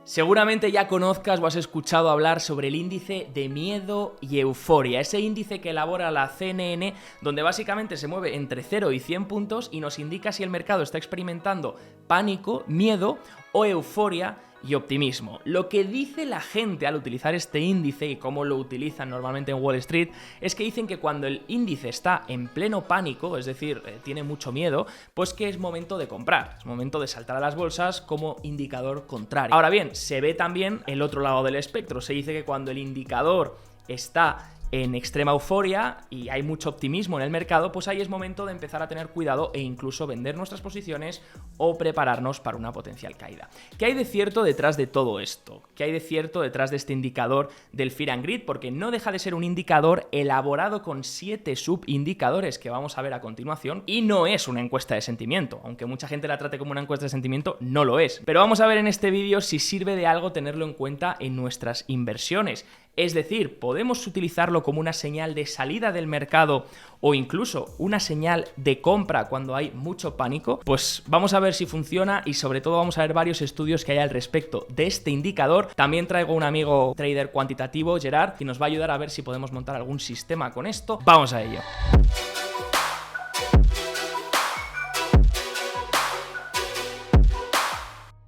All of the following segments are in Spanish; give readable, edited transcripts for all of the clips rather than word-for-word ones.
Seguramente ya conozcas o has escuchado hablar sobre el índice de miedo y euforia, ese índice que elabora la CNN, donde básicamente se mueve entre 0 y 100 puntos y nos indica si el mercado está experimentando pánico, miedo o euforia y optimismo. Lo que dice la gente al utilizar este índice y cómo lo utilizan normalmente en Wall Street es que dicen que cuando el índice está en pleno pánico, es decir, tiene mucho miedo, pues que es momento de comprar, es momento de saltar a las bolsas como indicador contrario. Ahora bien, se ve también el otro lado del espectro, se dice que cuando el indicador está en extrema euforia y hay mucho optimismo en el mercado, pues ahí es momento de empezar a tener cuidado e incluso vender nuestras posiciones o prepararnos para una potencial caída. ¿Qué hay de cierto detrás de todo esto? ¿Qué hay de cierto detrás de este indicador del Fear and Greed? Porque no deja de ser un indicador elaborado con 7 subindicadores que vamos a ver a continuación y no es una encuesta de sentimiento. Aunque mucha gente la trate como una encuesta de sentimiento, no lo es. Pero vamos a ver en este vídeo si sirve de algo tenerlo en cuenta en nuestras inversiones. Es decir, podemos utilizarlo como una señal de salida del mercado o incluso una señal de compra cuando hay mucho pánico. Pues vamos a ver si funciona y sobre todo vamos a ver varios estudios que hay al respecto de este indicador. También traigo un amigo trader cuantitativo, Gerard, que nos va a ayudar a ver si podemos montar algún sistema con esto. Vamos a ello.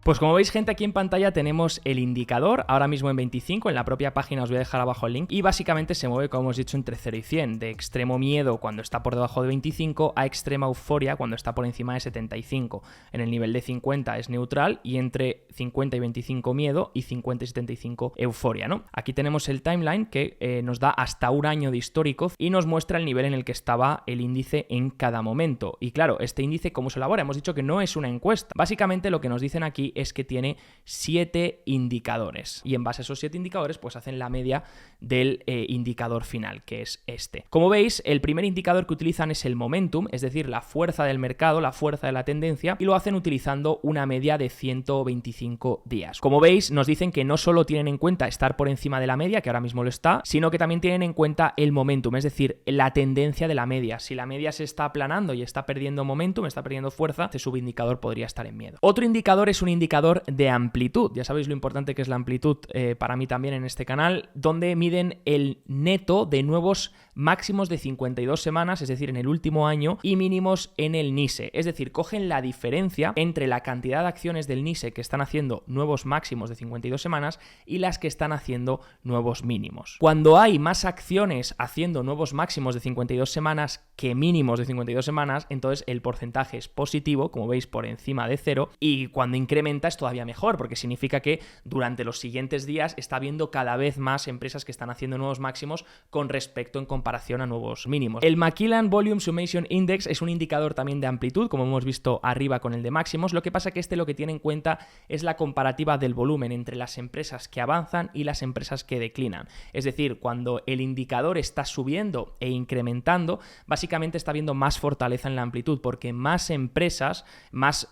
Pues como veis, gente, aquí en pantalla tenemos el indicador, ahora mismo en 25, en la propia página os voy a dejar abajo el link, y básicamente se mueve, como hemos dicho, entre 0 y 100, de extremo miedo cuando está por debajo de 25 a extrema euforia cuando está por encima de 75. En el nivel de 50 es neutral y entre 50 y 25 miedo y 50 y 75 euforia, ¿no? Aquí tenemos el timeline que nos da hasta un año de histórico y nos muestra el nivel en el que estaba el índice en cada momento. Y claro, este índice, ¿cómo se elabora? Hemos dicho que no es una encuesta. Básicamente lo que nos dicen aquí es que tiene 7 indicadores y en base a esos 7 indicadores pues hacen la media del indicador final, que es este. Como veis, el primer indicador que utilizan es el momentum, es decir, la fuerza del mercado, la fuerza de la tendencia, y lo hacen utilizando una media de 125 días. Como veis, nos dicen que no solo tienen en cuenta estar por encima de la media, que ahora mismo lo está, sino que también tienen en cuenta el momentum, es decir, la tendencia de la media. Si la media se está aplanando y está perdiendo momentum, está perdiendo fuerza, este subindicador podría estar en miedo. Otro indicador es un indicador de amplitud. Ya sabéis lo importante que es la amplitud para mí también en este canal, donde miden el neto de nuevos máximos de 52 semanas, es decir, en el último año, y mínimos en el NISE. Es decir, cogen la diferencia entre la cantidad de acciones del NISE que están haciendo nuevos máximos de 52 semanas y las que están haciendo nuevos mínimos. Cuando hay más acciones haciendo nuevos máximos de 52 semanas que mínimos de 52 semanas, entonces el porcentaje es positivo, como veis, por encima de 0, y cuando incrementa es todavía mejor, porque significa que durante los siguientes días está habiendo cada vez más empresas que están haciendo nuevos máximos con respecto en comparación a nuevos mínimos. El McKillen Volume Summation Index es un indicador también de amplitud, como hemos visto arriba con el de máximos. Lo que pasa que lo que tiene en cuenta es la comparativa del volumen entre las empresas que avanzan y las empresas que declinan. Es decir, cuando el indicador está subiendo e incrementando, básicamente está habiendo más fortaleza en la amplitud, porque más empresas,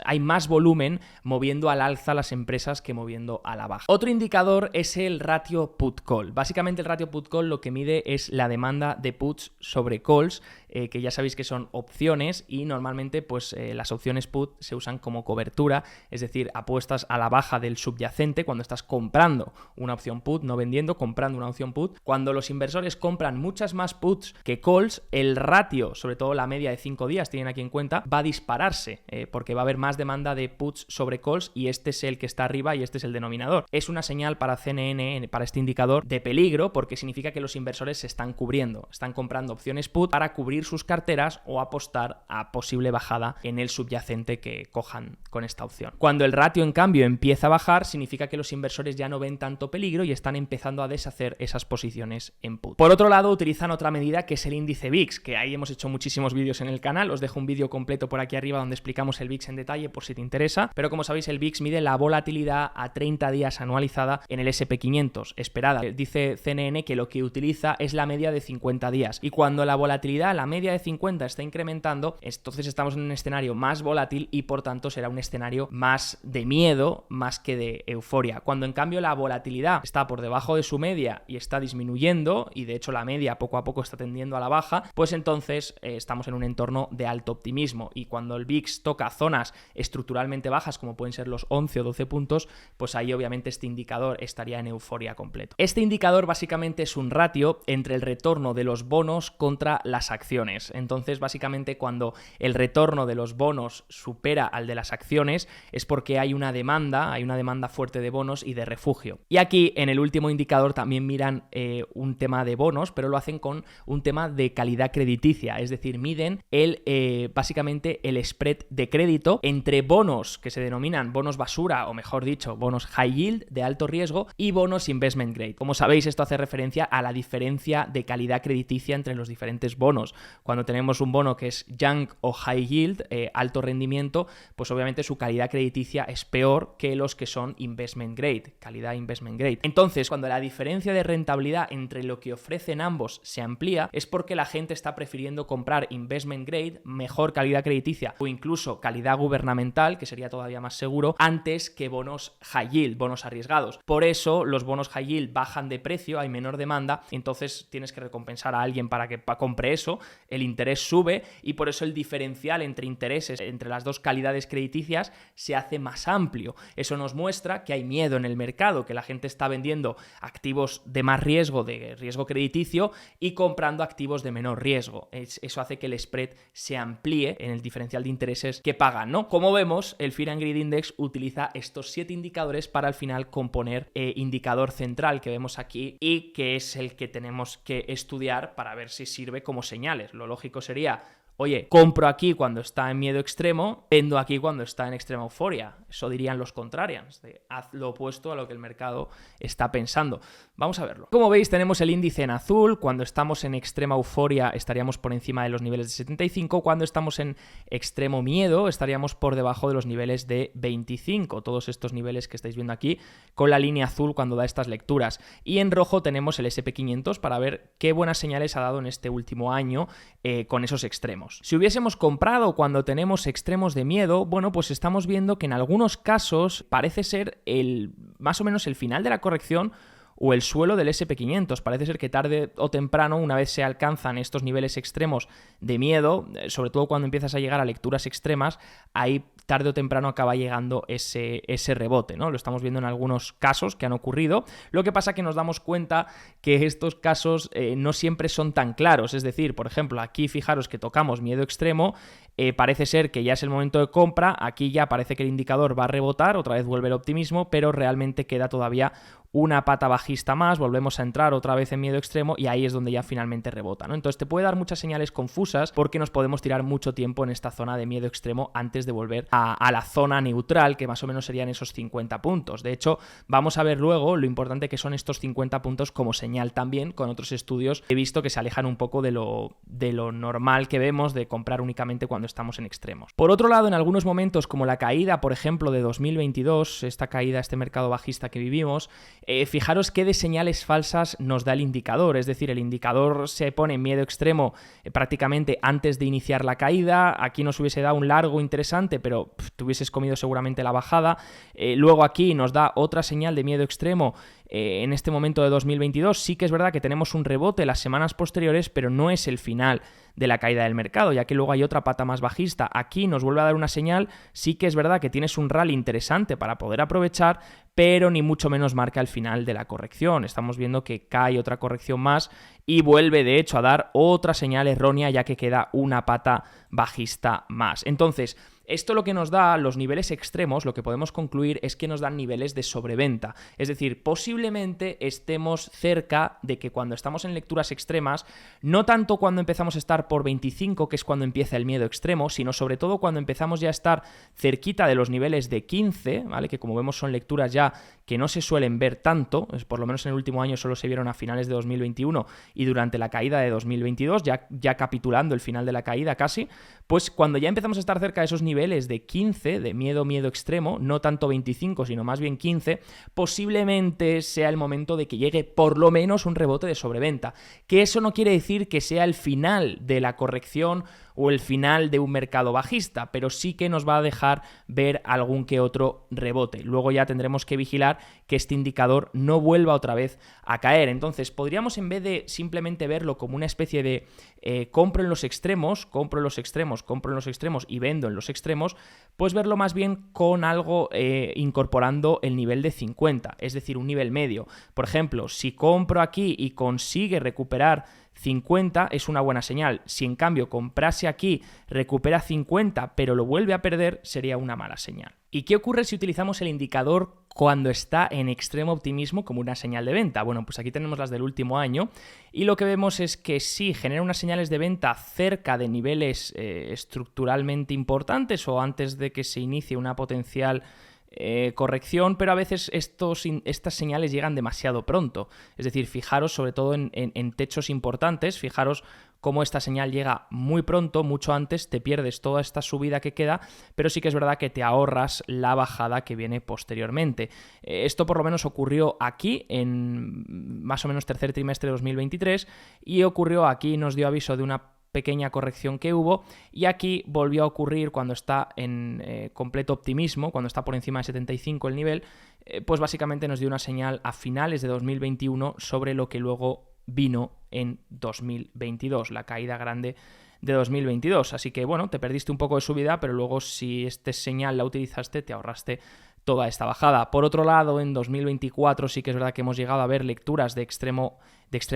hay más volumen moviendo al alza las empresas que moviendo a la baja. Otro indicador es el ratio put-call. Básicamente el ratio put-call lo que mide es la demanda de puts sobre calls, que ya sabéis que son opciones y normalmente pues las opciones put se usan como cobertura, es decir, apuestas a la baja del subyacente cuando estás comprando una opción put, no vendiendo, comprando una opción put. Cuando los inversores compran muchas más puts que calls, el ratio, sobre todo la media de 5 días, tienen aquí en cuenta, va a dispararse porque va a haber más demanda de puts sobre calls y este es el que está arriba y este es el denominador. Es una señal para CNN, para este indicador, de peligro, porque significa que los inversores se están cubriendo, están comprando opciones put para cubrir sus carteras o apostar a posible bajada en el subyacente que cojan con esta opción. Cuando el ratio, en cambio, empieza a bajar, significa que los inversores ya no ven tanto peligro y están empezando a deshacer esas posiciones en put. Por otro lado, utilizan otra medida que es el índice VIX, que ahí hemos hecho muchísimos vídeos en el canal. Os dejo un vídeo completo por aquí arriba donde explicamos el VIX en detalle por si te interesa, pero como sabéis, el VIX mide la volatilidad a 30 días anualizada en el SP500 esperada. Dice CNN que lo que utiliza es la media de 50 días y cuando la volatilidad, la media de 50 está incrementando, entonces estamos en un escenario más volátil y por tanto será un escenario más de miedo más que de euforia. Cuando en cambio la volatilidad está por debajo de su media y está disminuyendo, y de hecho la media poco a poco está tendiendo a la baja, pues entonces estamos en un entorno de alto optimismo. Y cuando el VIX toca zonas estructuralmente bajas, como pueden ser los 11 o 12 puntos, pues ahí obviamente este indicador estaría en euforia completo. Este indicador básicamente es un ratio entre el retorno de los bonos contra las acciones. Entonces básicamente cuando el retorno de los bonos supera al de las acciones es porque hay una demanda fuerte de bonos y de refugio. Y aquí en el último indicador también miran un tema de bonos, pero lo hacen con un tema de calidad crediticia, es decir, miden básicamente el spread de crédito entre bonos que se denominan bonos basura, o mejor dicho, bonos high yield de alto riesgo y bonos investment grade. Como sabéis, esto hace referencia a la diferencia de calidad crediticia entre los diferentes bonos. Cuando tenemos un bono que es junk o high yield, alto rendimiento, pues obviamente su calidad crediticia es peor que los que son investment grade, calidad investment grade. Entonces, cuando la diferencia de rentabilidad entre lo que ofrecen ambos se amplía, es porque la gente está prefiriendo comprar investment grade, mejor calidad crediticia o incluso calidad gubernamental, que sería todavía más seguro, antes que bonos high yield, bonos arriesgados. Por eso los bonos high yield bajan de precio, hay menor demanda, entonces tienes que recompensar a alguien para que compre eso, el interés sube y por eso el diferencial entre intereses, entre las dos calidades crediticias, se hace más amplio. Eso nos muestra que hay miedo en el mercado, que la gente está vendiendo activos de más riesgo, de riesgo crediticio, y comprando activos de menor riesgo. Eso hace que el spread se amplíe en el diferencial de intereses que pagan, ¿no? Como vemos, el Fear and Greed Index utiliza estos 7 indicadores para al final componer indicador central que vemos aquí y que es el que tenemos que estudiar para ver si sirve como señales. Lo lógico sería: oye, compro aquí cuando está en miedo extremo, vendo aquí cuando está en extrema euforia. Eso dirían los contrarians, haz lo opuesto a lo que el mercado está pensando. Vamos a verlo. Como veis, tenemos el índice en azul. Cuando estamos en extrema euforia estaríamos por encima de los niveles de 75. Cuando estamos en extremo miedo estaríamos por debajo de los niveles de 25. Todos estos niveles que estáis viendo aquí con la línea azul cuando da estas lecturas. Y en rojo tenemos el SP500 para ver qué buenas señales ha dado en este último año con esos extremos. Si hubiésemos comprado cuando tenemos extremos de miedo, bueno, pues estamos viendo que en algunos casos parece ser más o menos el final de la corrección o el suelo del SP500. Parece ser que tarde o temprano, una vez se alcanzan estos niveles extremos de miedo, sobre todo cuando empiezas a llegar a lecturas extremas, ahí tarde o temprano acaba llegando ese rebote, ¿no? Lo estamos viendo en algunos casos que han ocurrido. Lo que pasa que nos damos cuenta que estos casos no siempre son tan claros. Es decir, por ejemplo, aquí fijaros que tocamos miedo extremo, parece ser que ya es el momento de compra, aquí ya parece que el indicador va a rebotar, otra vez vuelve el optimismo, pero realmente queda todavía una pata bajista más, volvemos a entrar otra vez en miedo extremo y ahí es donde ya finalmente rebota, ¿no? Entonces te puede dar muchas señales confusas porque nos podemos tirar mucho tiempo en esta zona de miedo extremo antes de volver a la zona neutral, que más o menos serían esos 50 puntos. De hecho, vamos a ver luego lo importante que son estos 50 puntos como señal también. Con otros estudios he visto que se alejan un poco de lo normal que vemos de comprar únicamente cuando estamos en extremos. Por otro lado, en algunos momentos como la caída, por ejemplo, de 2022, esta caída, este mercado bajista que vivimos, fijaros qué de señales falsas nos da el indicador. Es decir, el indicador se pone en miedo extremo prácticamente antes de iniciar la caída. Aquí nos hubiese dado un largo interesante, pero te hubieses comido seguramente la bajada. Luego aquí nos da otra señal de miedo extremo en este momento de 2022. Sí que es verdad que tenemos un rebote las semanas posteriores, pero no es el final de la caída del mercado, ya que luego hay otra pata más bajista. Aquí nos vuelve a dar una señal. Sí que es verdad que tienes un rally interesante para poder aprovechar, pero ni mucho menos marca el final de la corrección. Estamos viendo que cae otra corrección más y vuelve de hecho a dar otra señal errónea, ya que queda una pata bajista más. Entonces, esto lo que nos da, los niveles extremos, lo que podemos concluir es que nos dan niveles de sobreventa. Es decir, posiblemente estemos cerca de que cuando estamos en lecturas extremas, no tanto cuando empezamos a estar por 25, que es cuando empieza el miedo extremo, sino sobre todo cuando empezamos ya a estar cerquita de los niveles de 15, ¿vale? Que como vemos son lecturas ya que no se suelen ver tanto, por lo menos en el último año solo se vieron a finales de 2021 y durante la caída de 2022, ya capitulando el final de la caída casi, pues cuando ya empezamos a estar cerca de esos niveles niveles de 15, de miedo extremo, no tanto 25, sino más bien 15, posiblemente sea el momento de que llegue por lo menos un rebote de sobreventa. Que eso no quiere decir que sea el final de la corrección o el final de un mercado bajista, pero sí que nos va a dejar ver algún que otro rebote. Luego ya tendremos que vigilar que este indicador no vuelva otra vez a caer. Entonces podríamos, en vez de simplemente verlo como una especie de compro en los extremos, compro en los extremos, compro en los extremos y vendo en los extremos, pues verlo más bien con algo incorporando el nivel de 50, es decir, un nivel medio. Por ejemplo, si compro aquí y consigue recuperar 50 es una buena señal. Si en cambio comprase aquí, recupera 50 pero lo vuelve a perder, sería una mala señal. ¿Y qué ocurre si utilizamos el indicador cuando está en extremo optimismo como una señal de venta? Bueno, pues aquí tenemos las del último año y lo que vemos es que sí, genera unas señales de venta cerca de niveles estructuralmente importantes o antes de que se inicie una potencial corrección, pero a veces estas señales llegan demasiado pronto. Es decir, fijaros sobre todo en techos importantes, fijaros cómo esta señal llega muy pronto, mucho antes, te pierdes toda esta subida que queda, pero sí que es verdad que te ahorras la bajada que viene posteriormente. Esto por lo menos ocurrió aquí en más o menos tercer trimestre de 2023 y ocurrió aquí, nos dio aviso de una pequeña corrección que hubo y aquí volvió a ocurrir cuando está en completo optimismo, cuando está por encima de 75 el nivel, pues básicamente nos dio una señal a finales de 2021 sobre lo que luego vino en 2022, la caída grande de 2022. Así que bueno, te perdiste un poco de subida, pero luego si esta señal la utilizaste, te ahorraste toda esta bajada. Por otro lado, en 2024 sí que es verdad que hemos llegado a ver lecturas de extrema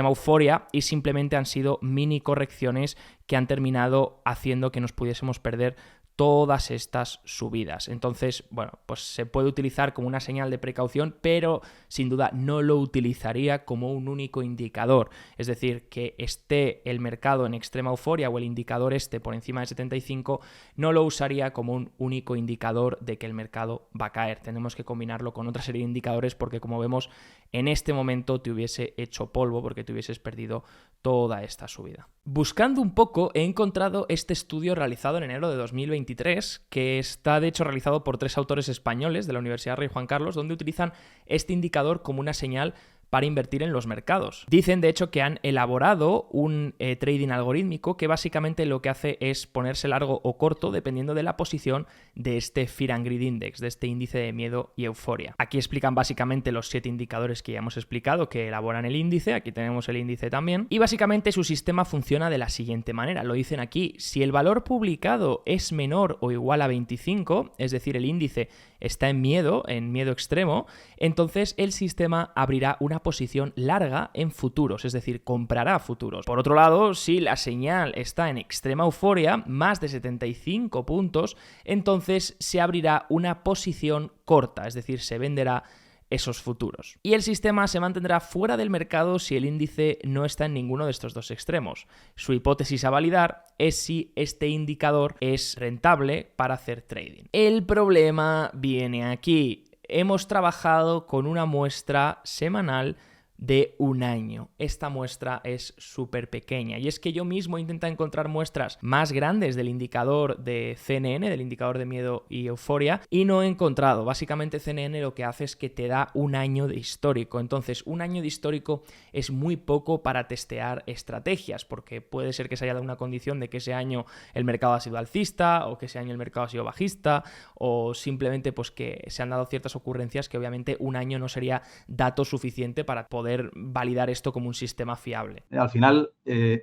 euforia y simplemente han sido mini correcciones que han terminado haciendo que nos pudiésemos perder todas estas subidas. Entonces, bueno, pues se puede utilizar como una señal de precaución, pero sin duda no lo utilizaría como un único indicador. Es decir, que esté el mercado en extrema euforia o el indicador esté por encima de 75, no lo usaría como un único indicador de que el mercado va a caer. Tenemos que combinarlo con otra serie de indicadores porque, como vemos, en este momento te hubiese hecho polvo porque te hubieses perdido toda esta subida. Buscando un poco, he encontrado este estudio realizado en enero de 2023, que está de hecho realizado por 3 autores españoles de la Universidad Rey Juan Carlos, donde utilizan este indicador como una señal para invertir en los mercados. Dicen, de hecho, que han elaborado un trading algorítmico que básicamente lo que hace es ponerse largo o corto dependiendo de la posición de este Fear and Greed Index, de este índice de miedo y euforia. Aquí explican básicamente los 7 indicadores que ya hemos explicado que elaboran el índice, aquí tenemos el índice también, y básicamente su sistema funciona de la siguiente manera. Lo dicen aquí: si el valor publicado es menor o igual a 25, es decir, el índice está en miedo extremo, entonces el sistema abrirá una posición larga en futuros, es decir, comprará futuros. Por otro lado, si la señal está en extrema euforia, más de 75 puntos, entonces se abrirá una posición corta, es decir, se venderá esos futuros. Y el sistema se mantendrá fuera del mercado si el índice no está en ninguno de estos dos extremos. Su hipótesis a validar es si este indicador es rentable para hacer trading. El problema viene aquí. Hemos trabajado con una muestra semanal de un año. Esta muestra es súper pequeña y es que yo mismo he intentado encontrar muestras más grandes del indicador de CNN, del indicador de miedo y euforia, y no he encontrado. Básicamente CNN lo que hace es que te da un año de histórico. Entonces, un año de histórico es muy poco para testear estrategias, porque puede ser que se haya dado una condición de que ese año el mercado ha sido alcista o que ese año el mercado ha sido bajista, o simplemente pues que se han dado ciertas ocurrencias que obviamente un año no sería dato suficiente para poder validar esto como un sistema fiable. Al final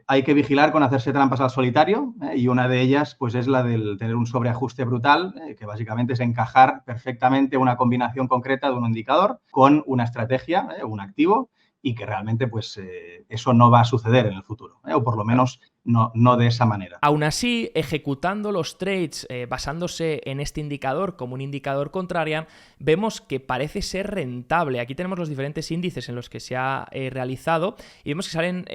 hay que vigilar con hacerse trampas al solitario, y una de ellas pues es la del tener un sobreajuste brutal, que básicamente es encajar perfectamente una combinación concreta de un indicador con una estrategia, un activo, y que realmente pues eso no va a suceder en el futuro, o por lo menos no de esa manera. Aún así, ejecutando los trades basándose en este indicador como un indicador contrarian, vemos que parece ser rentable. Aquí tenemos los diferentes índices en los que se ha realizado y vemos que salen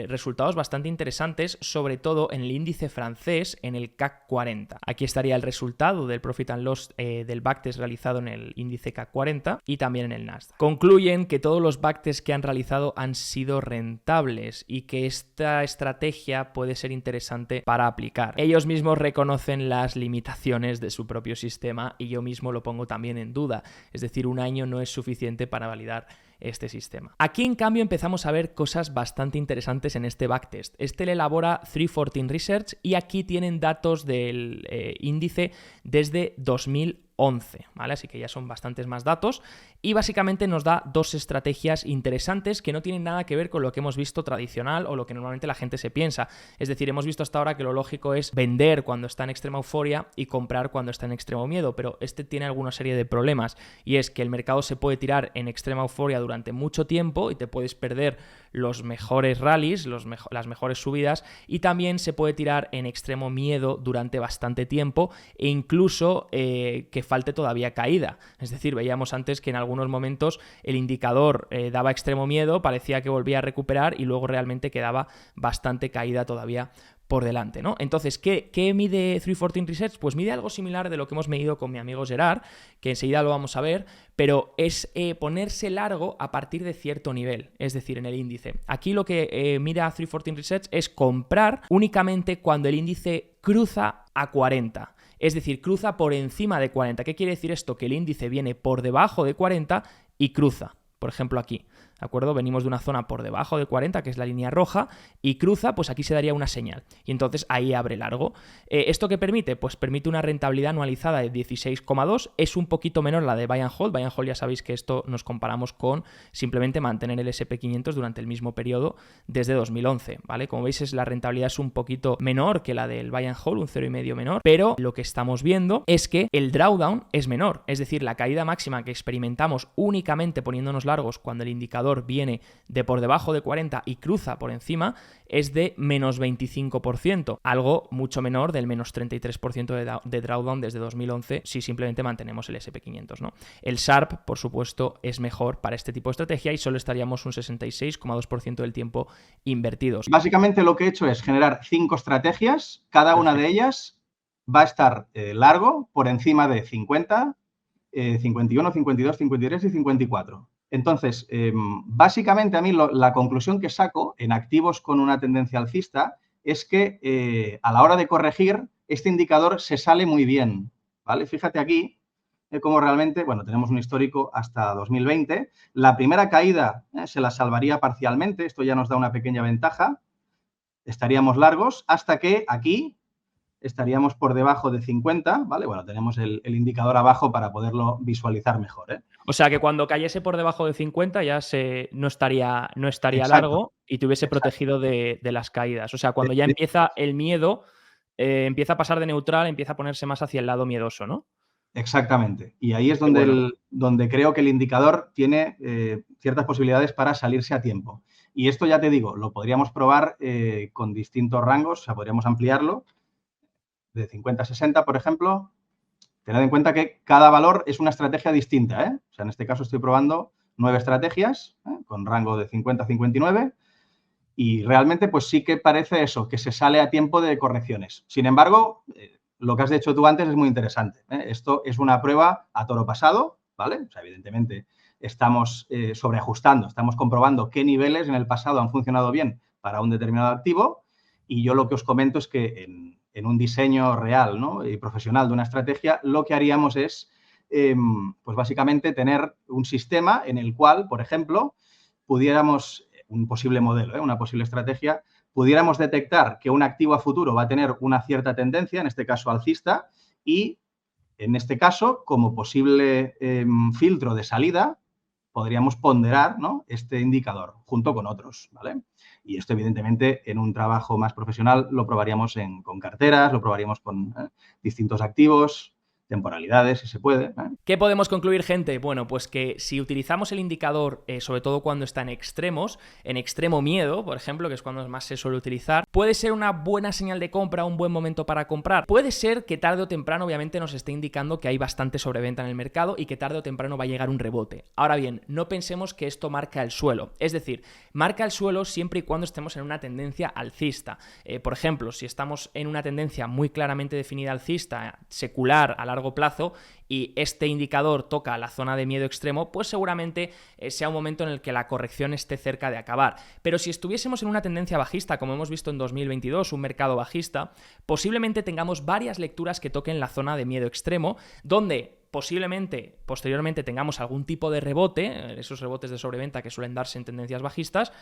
resultados bastante interesantes, sobre todo en el índice francés, en el CAC 40. Aquí estaría el resultado del Profit and Loss del backtest realizado en el índice CAC 40 y también en el Nasdaq. Concluyen que todos los backtests que han realizado han sido rentables y que esta estrategia puede ser interesante para aplicar. Ellos mismos reconocen las limitaciones de su propio sistema y yo mismo lo pongo también en duda. Es decir, un año no es suficiente para validar este sistema. Aquí, en cambio, empezamos a ver cosas bastante interesantes en este backtest. Este le elabora 314 Research y aquí tienen datos del índice desde 2011, ¿vale? Así que ya son bastantes más datos y básicamente nos da dos estrategias interesantes que no tienen nada que ver con lo que hemos visto tradicional o lo que normalmente la gente se piensa. Es decir, hemos visto hasta ahora que lo lógico es vender cuando está en extrema euforia y comprar cuando está en extremo miedo, pero este tiene alguna serie de problemas y es que el mercado se puede tirar en extrema euforia durante mucho tiempo y te puedes perder los mejores rallies, las mejores subidas, y también se puede tirar en extremo miedo durante bastante tiempo e incluso que falte todavía caída. Es decir, veíamos antes que en algunos momentos el indicador daba extremo miedo, parecía que volvía a recuperar y luego realmente quedaba bastante caída todavía por delante, ¿no? Entonces, ¿qué mide 314 Research? Pues mide algo similar de lo que hemos medido con mi amigo Gerard, que enseguida lo vamos a ver, pero es ponerse largo a partir de cierto nivel, es decir, en el índice. Aquí lo que mira 314 Research es comprar únicamente cuando el índice cruza a 40. Es decir, cruza por encima de 40. ¿Qué quiere decir esto? Que el índice viene por debajo de 40 y cruza. Por ejemplo, aquí, ¿de acuerdo? Venimos de una zona por debajo de 40, que es la línea roja, y cruza, pues aquí se daría una señal. Y entonces ahí abre largo. ¿Esto qué permite? Pues permite una rentabilidad anualizada de 16,2. Es un poquito menor la de Buy and Hold. Buy and Hold ya sabéis que esto nos comparamos con simplemente mantener el SP500 durante el mismo periodo desde 2011, ¿vale? Como veis, la rentabilidad es un poquito menor que la del Buy and Hold, un 0,5 menor, pero lo que estamos viendo es que el drawdown es menor. Es decir, la caída máxima que experimentamos únicamente poniéndonos largos cuando el indicador viene de por debajo de 40 y cruza por encima es de menos 25%, algo mucho menor del menos 33% de drawdown desde 2011 si simplemente mantenemos el SP500, ¿no? El Sharpe, por supuesto, es mejor para este tipo de estrategia y solo estaríamos un 66,2% del tiempo invertidos. Básicamente lo que he hecho es generar 5 estrategias, cada una de ellas va a estar largo por encima de 50, 51, 52, 53 y 54. Entonces, básicamente a mí la conclusión que saco en activos con una tendencia alcista es que a la hora de corregir, este indicador se sale muy bien, ¿vale? Fíjate aquí cómo realmente, bueno, tenemos un histórico hasta 2020. La primera caída se la salvaría parcialmente, esto ya nos da una pequeña ventaja. Estaríamos largos hasta que aquí estaríamos por debajo de 50, ¿vale? Bueno, tenemos el indicador abajo para poderlo visualizar mejor, ¿eh? O sea, que cuando cayese por debajo de 50 ya no estaría Exacto, largo y te hubiese exacto. protegido de las caídas. O sea, cuando ya empieza el miedo, empieza a pasar de neutral, empieza a ponerse más hacia el lado miedoso, ¿no? Exactamente. Y ahí es Qué bueno. donde creo que el indicador tiene ciertas posibilidades para salirse a tiempo. Y esto ya te digo, lo podríamos probar con distintos rangos, o sea, podríamos ampliarlo de 50 a 60, por ejemplo. Tened en cuenta que cada valor es una estrategia distinta, ¿eh? O sea, en este caso estoy probando 9 estrategias con rango de 50 a 59 y realmente pues sí que parece eso, que se sale a tiempo de correcciones. Sin embargo, lo que has hecho tú antes es muy interesante, ¿eh? Esto es una prueba a toro pasado, ¿vale? O sea, evidentemente estamos sobreajustando, estamos comprobando qué niveles en el pasado han funcionado bien para un determinado activo y yo lo que os comento es que en un diseño real, ¿no?, y profesional de una estrategia, lo que haríamos es, pues básicamente tener un sistema en el cual, por ejemplo, pudiéramos, un posible modelo, una posible estrategia, pudiéramos detectar que un activo a futuro va a tener una cierta tendencia, en este caso alcista, y en este caso, como posible filtro de salida, podríamos ponderar, ¿no?, este indicador junto con otros, ¿vale? Y esto, evidentemente, en un trabajo más profesional lo probaríamos con carteras, lo probaríamos con distintos activos, temporalidades, si se puede, ¿eh? ¿Qué podemos concluir, gente? Bueno, pues que si utilizamos el indicador, sobre todo cuando está en extremos, en extremo miedo, por ejemplo, que es cuando más se suele utilizar, puede ser una buena señal de compra, un buen momento para comprar. Puede ser que tarde o temprano, obviamente, nos esté indicando que hay bastante sobreventa en el mercado y que tarde o temprano va a llegar un rebote. Ahora bien, no pensemos que esto marca el suelo. Es decir, marca el suelo siempre y cuando estemos en una tendencia alcista. Por ejemplo, si estamos en una tendencia muy claramente definida alcista, secular, a largo largo plazo y este indicador toca la zona de miedo extremo, pues seguramente sea un momento en el que la corrección esté cerca de acabar. Pero si estuviésemos en una tendencia bajista, como hemos visto en 2022, un mercado bajista, posiblemente tengamos varias lecturas que toquen la zona de miedo extremo, donde posiblemente posteriormente tengamos algún tipo de rebote, esos rebotes de sobreventa que suelen darse en tendencias bajistas,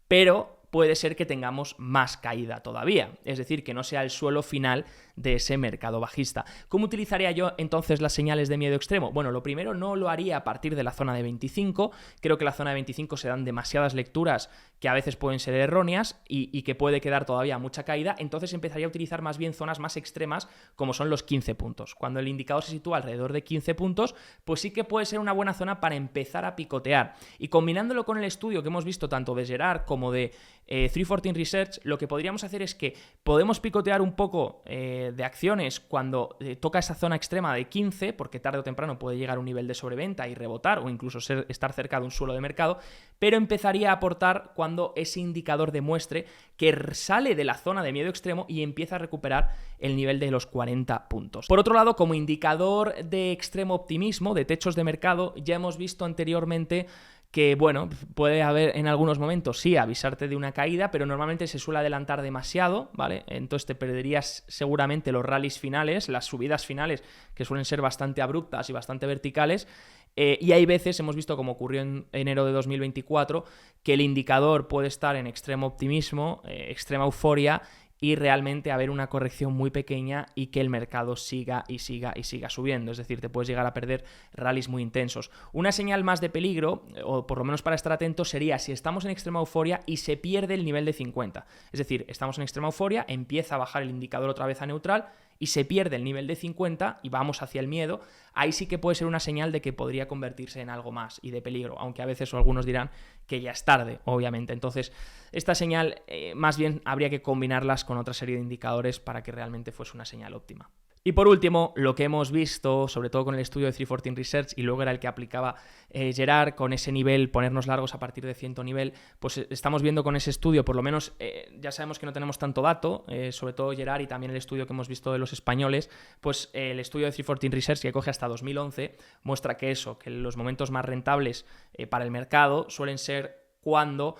pero puede ser que tengamos más caída todavía, es decir, que no sea el suelo final de ese mercado bajista. ¿Cómo utilizaría yo entonces las señales de miedo extremo? Bueno, lo primero, no lo haría a partir de la zona de 25, creo que la zona de 25 se dan demasiadas lecturas que a veces pueden ser erróneas y que puede quedar todavía mucha caída, entonces empezaría a utilizar más bien zonas más extremas como son los 15 puntos. Cuando el indicador se sitúa alrededor de 15 puntos, pues sí que puede ser una buena zona para empezar a picotear. Y combinándolo con el estudio que hemos visto tanto de Gerard como de 314 Research, lo que podríamos hacer es que podemos picotear un poco de acciones cuando toca esa zona extrema de 15, porque tarde o temprano puede llegar a un nivel de sobreventa y rebotar o incluso estar cerca de un suelo de mercado, pero empezaría a aportar cuando ese indicador demuestre que sale de la zona de miedo extremo y empieza a recuperar el nivel de los 40 puntos. Por otro lado, como indicador de extremo optimismo, de techos de mercado, ya hemos visto anteriormente que, bueno, puede haber en algunos momentos, sí, avisarte de una caída, pero normalmente se suele adelantar demasiado, ¿vale? Entonces te perderías seguramente los rallies finales, las subidas finales, que suelen ser bastante abruptas y bastante verticales, y hay veces, hemos visto como ocurrió en enero de 2024, que el indicador puede estar en extremo optimismo, extrema euforia, y realmente haber una corrección muy pequeña y que el mercado siga y siga y siga subiendo. Es decir, te puedes llegar a perder rallies muy intensos. Una señal más de peligro, o por lo menos para estar atento, sería si estamos en extrema euforia y se pierde el nivel de 50. Es decir, estamos en extrema euforia, empieza a bajar el indicador otra vez a neutral y se pierde el nivel de 50 y vamos hacia el miedo, ahí sí que puede ser una señal de que podría convertirse en algo más y de peligro, aunque a veces algunos dirán que ya es tarde, obviamente. Entonces, esta señal más bien habría que combinarlas con otra serie de indicadores para que realmente fuese una señal óptima. Y por último, lo que hemos visto, sobre todo con el estudio de 314 Research, y luego era el que aplicaba Gerard, con ese nivel, ponernos largos a partir de cierto nivel, pues estamos viendo con ese estudio, por lo menos ya sabemos que no tenemos tanto dato, sobre todo Gerard y también el estudio que hemos visto de los españoles, pues el estudio de 314 Research, que coge hasta 2011, muestra que los momentos más rentables para el mercado suelen ser cuando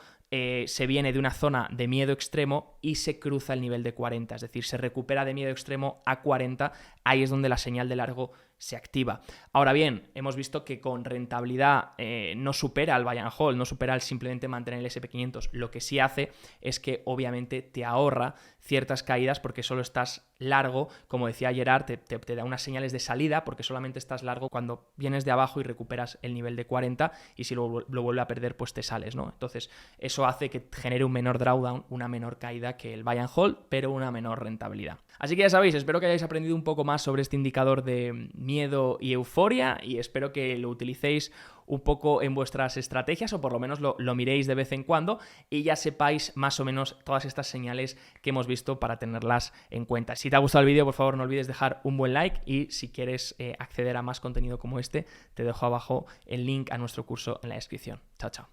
se viene de una zona de miedo extremo y se cruza el nivel de 40, es decir, se recupera de miedo extremo a 40, ahí es donde la señal de largo se activa. Ahora bien, hemos visto que con rentabilidad no supera al buy and hold, no supera al simplemente mantener el SP500. Lo que sí hace es que obviamente te ahorra ciertas caídas porque solo estás largo, como decía Gerard, te da unas señales de salida porque solamente estás largo cuando vienes de abajo y recuperas el nivel de 40 y si lo vuelve a perder pues te sales, ¿no? Entonces eso hace que genere un menor drawdown, una menor caída que el buy and hold, pero una menor rentabilidad. Así que ya sabéis, espero que hayáis aprendido un poco más sobre este indicador de miedo y euforia y espero que lo utilicéis un poco en vuestras estrategias o por lo menos lo miréis de vez en cuando y ya sepáis más o menos todas estas señales que hemos visto para tenerlas en cuenta. Si te ha gustado el vídeo, por favor no olvides dejar un buen like y si quieres acceder a más contenido como este, te dejo abajo el link a nuestro curso en la descripción. Chao, chao.